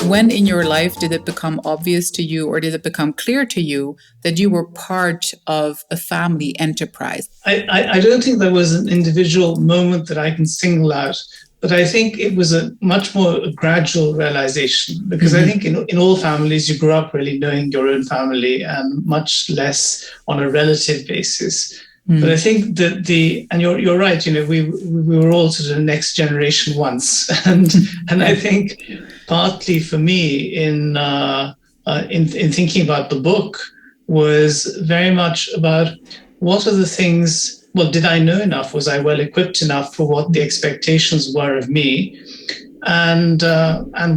When in your life did it become obvious to you, or did it become clear to you that you were part of a family enterprise? I don't think there was an individual moment that I can single out, but I think it was a much more gradual realization, because I think in all families, you grow up really knowing your own family and much less on a relative basis. But I think that and you're right, we were all sort of the next generation once. And I think partly for me in thinking about the book was very much about what are the things, well, did I know enough? Was I well equipped enough for what the expectations were of me? And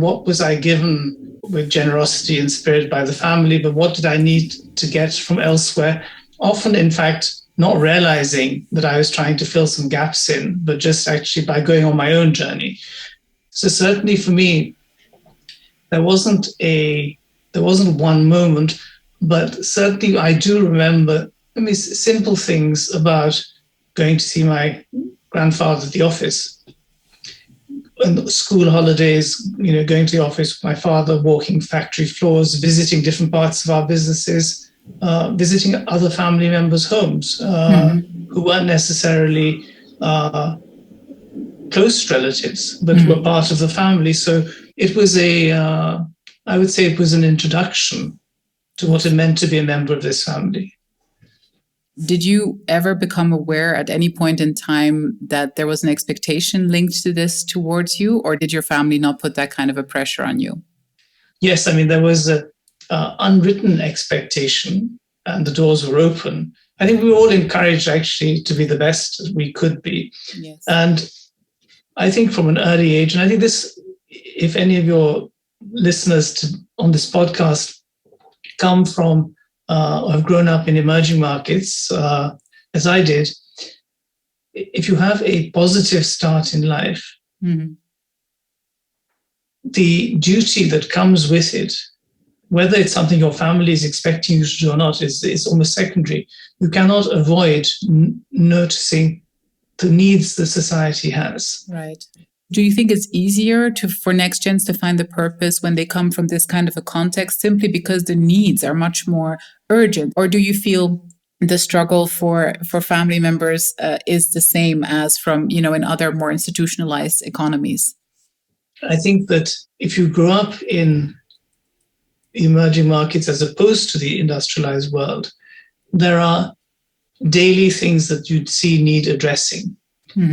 what was I given with generosity and spirit by the family, but what did I need to get from elsewhere? Often, in fact, not realizing that I was trying to fill some gaps in, but just actually by going on my own journey. So certainly for me, there wasn't one moment, but certainly I do remember, simple things about going to see my grandfather at the office, and school holidays, going to the office with my father, walking factory floors, visiting different parts of our businesses, visiting other family members' homes who weren't necessarily close relatives, but were part of the family. So it was I would say it was an introduction to what it meant to be a member of this family. Did you ever become aware at any point in time that there was an expectation linked to this towards you, or did your family not put that kind of a pressure on you? Yes, there was a unwritten expectation, and the doors were open. I think we were all encouraged actually to be the best we could be. Yes. And I think from an early age, and I think this, if any of your listeners on this podcast come from or have grown up in emerging markets, as I did, if you have a positive start in life, the duty that comes with it, whether it's something your family is expecting you to do or not, is almost secondary. You cannot avoid noticing the needs the society has. Right. Do you think it's easier for next gens to find the purpose when they come from this kind of a context, simply because the needs are much more urgent? Or do you feel the struggle for family members is the same as from, in other more institutionalized economies? I think that if you grow up in emerging markets as opposed to the industrialized world, there are daily things that you'd see need addressing.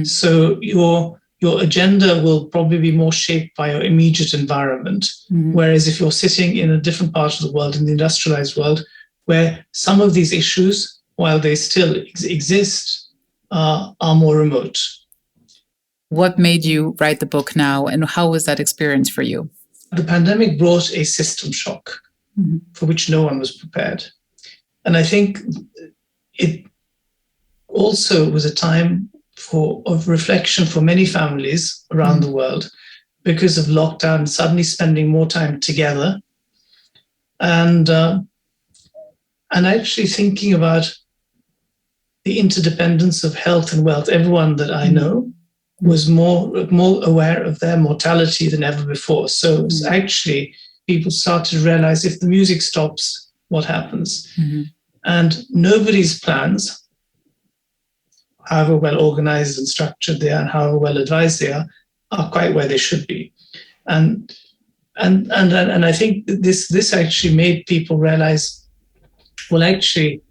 So your agenda will probably be more shaped by your immediate environment. Whereas if you're sitting in a different part of the world, in the industrialized world, where some of these issues, while they still exist, are more remote. What made you write the book now, and how was that experience for you? The pandemic brought a system shock for which no one was prepared. And I think it also was a time of reflection for many families around the world, because of lockdown, suddenly spending more time together, and actually thinking about the interdependence of health and wealth. Everyone that I know was more aware of their mortality than ever before. So actually, people started to realize, if the music stops, what happens? And nobody's plans, however well organized and structured they are, and however well advised they are quite where they should be. And I think this actually made people realize, well, actually,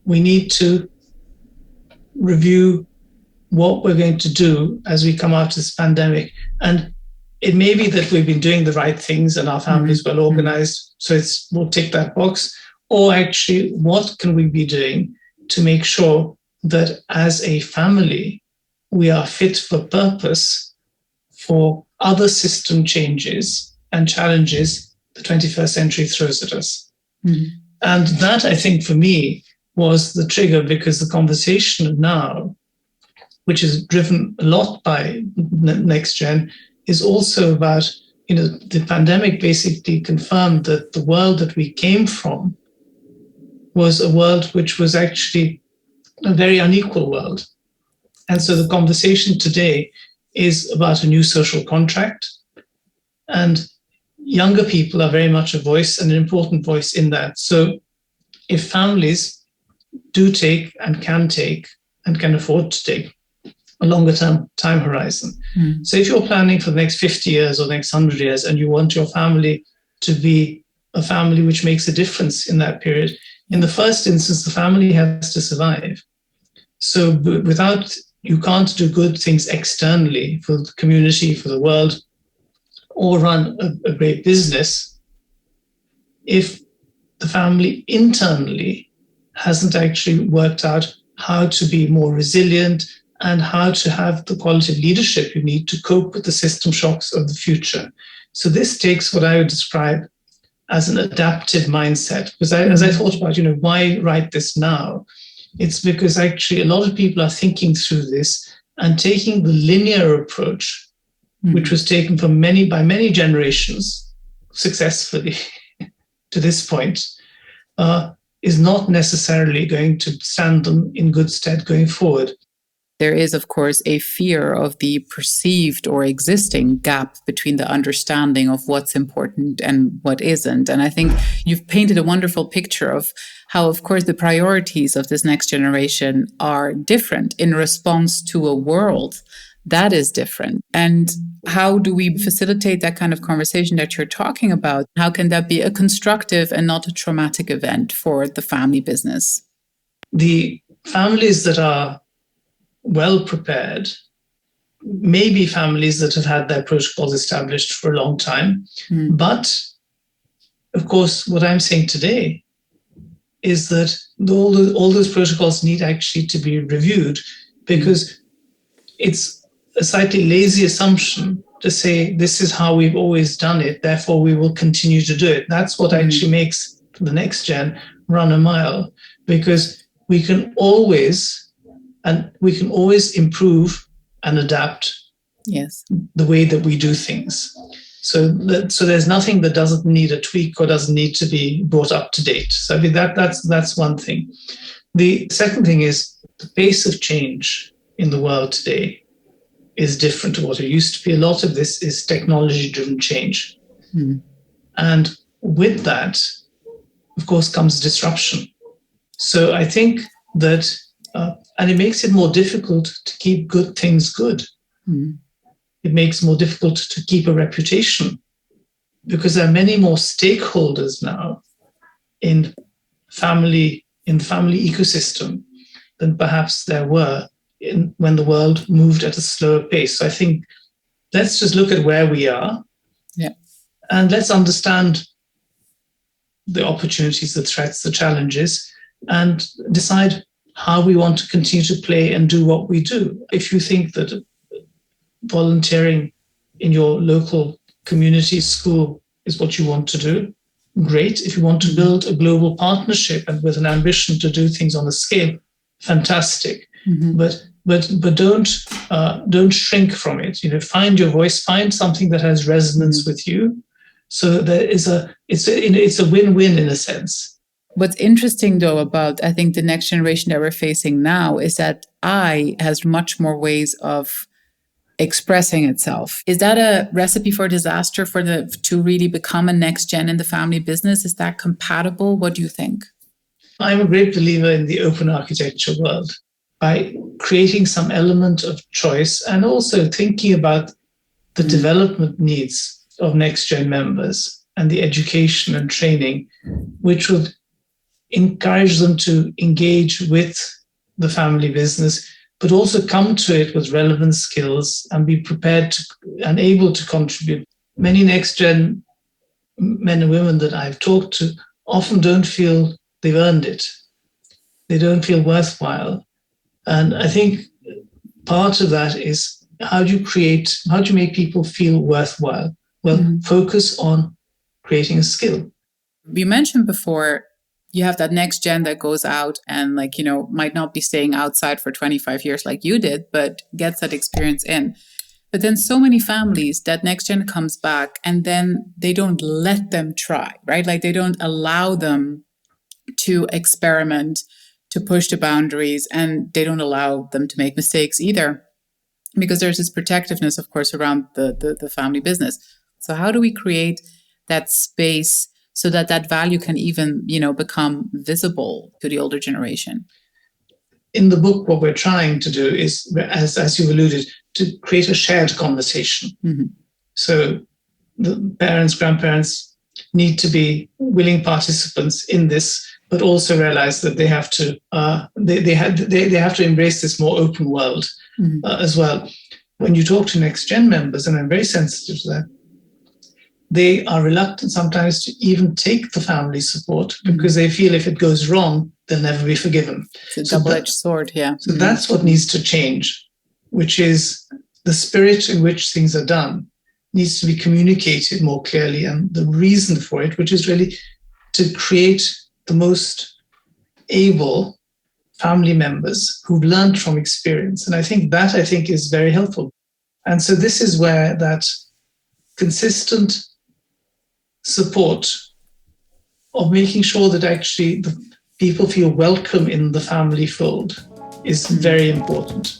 we need to review what we're going to do as we come out of this pandemic. And it may be that we've been doing the right things and our family is well organized, so we'll tick that box. Or actually, what can we be doing to make sure that as a family, we are fit for purpose for other system changes and challenges the 21st century throws at us? And that, I think, for me, was the trigger, because the conversation now, which is driven a lot by Next Gen, is also about, the pandemic basically confirmed that the world that we came from was a world which was actually a very unequal world. And so the conversation today is about a new social contract. And younger people are very much a voice, and an important voice in that. So if families do take and can afford to take a longer time horizon. So if you're planning for the next 50 years or the next 100 years and you want your family to be a family which makes a difference in that period, in the first instance, the family has to survive. So you can't do good things externally for the community, for the world, or run a great business if the family internally hasn't actually worked out how to be more resilient and how to have the quality of leadership you need to cope with the system shocks of the future. So this takes what I would describe as an adaptive mindset. Because as I thought about, why write this now? It's because actually a lot of people are thinking through this and taking the linear approach, which was taken by many generations successfully to this point, is not necessarily going to stand them in good stead going forward. There is, of course, a fear of the perceived or existing gap between the understanding of what's important and what isn't. And I think you've painted a wonderful picture of how, of course, the priorities of this next generation are different in response to a world that is different. And how do we facilitate that kind of conversation that you're talking about? How can that be a constructive and not a traumatic event for the family business? The families that are well prepared may be families that have had their protocols established for a long time. But of course, what I'm saying today is that all those protocols need actually to be reviewed, because it's a slightly lazy assumption to say this is how we've always done it, therefore we will continue to do it. That's what actually makes the next gen run a mile, because we can always improve and adapt the way that we do things. So there's nothing that doesn't need a tweak or doesn't need to be brought up to date. So I mean, that's one thing. The second thing is the pace of change in the world today is different to what it used to be. A lot of this is technology-driven change. And with that, of course, comes disruption. So I think that, and it makes it more difficult to keep good things good. It makes it more difficult to keep a reputation, because there are many more stakeholders now in family ecosystem than perhaps there were when the world moved at a slower pace. So I think let's just look at where we are, and let's understand the opportunities, the threats, the challenges, and decide how we want to continue to play and do what we do. If you think that volunteering in your local community school is what you want to do, great. If you want to build a global partnership and with an ambition to do things on a scale, fantastic. But don't shrink from it. Find your voice, find something that has resonance with you. So it's a win-win in a sense. What's interesting, though, about, I think, the next generation that we're facing now is that I has much more ways of expressing itself. Is that a recipe for disaster to really become a next gen in the family business? Is that compatible? What do you think? I'm a great believer in the open architecture world. By creating some element of choice and also thinking about the development needs of next gen members and the education and training, which would encourage them to engage with the family business, but also come to it with relevant skills and be prepared and able to contribute. Many next gen men and women that I've talked to often don't feel they've earned it. They don't feel worthwhile. And I think part of that is how do you make people feel worthwhile? Well, focus on creating a skill. You mentioned before, you have that next gen that goes out and might not be staying outside for 25 years like you did, but gets that experience in. But then so many families, that next gen comes back and then they don't let them try, right? Like they don't allow them to experiment, to push the boundaries, and they don't allow them to make mistakes either, because there's this protectiveness, of course, around the family business. So how do we create that space so that that value can even, become visible to the older generation? In the book, what we're trying to do is, as you alluded, to create a shared conversation. Mm-hmm. So the parents, grandparents need to be willing participants in this, but also realize that they have to they have to embrace this more open world as well. When you talk to next gen members, and I'm very sensitive to that, they are reluctant sometimes to even take the family support because they feel if it goes wrong, they'll never be forgiven. It's a double-edged sword, yeah. So that's what needs to change, which is the spirit in which things are done needs to be communicated more clearly, and the reason for it, which is really to create the most able family members who've learned from experience. And I think is very helpful. And so this is where that consistent support of making sure that actually the people feel welcome in the family fold is very important.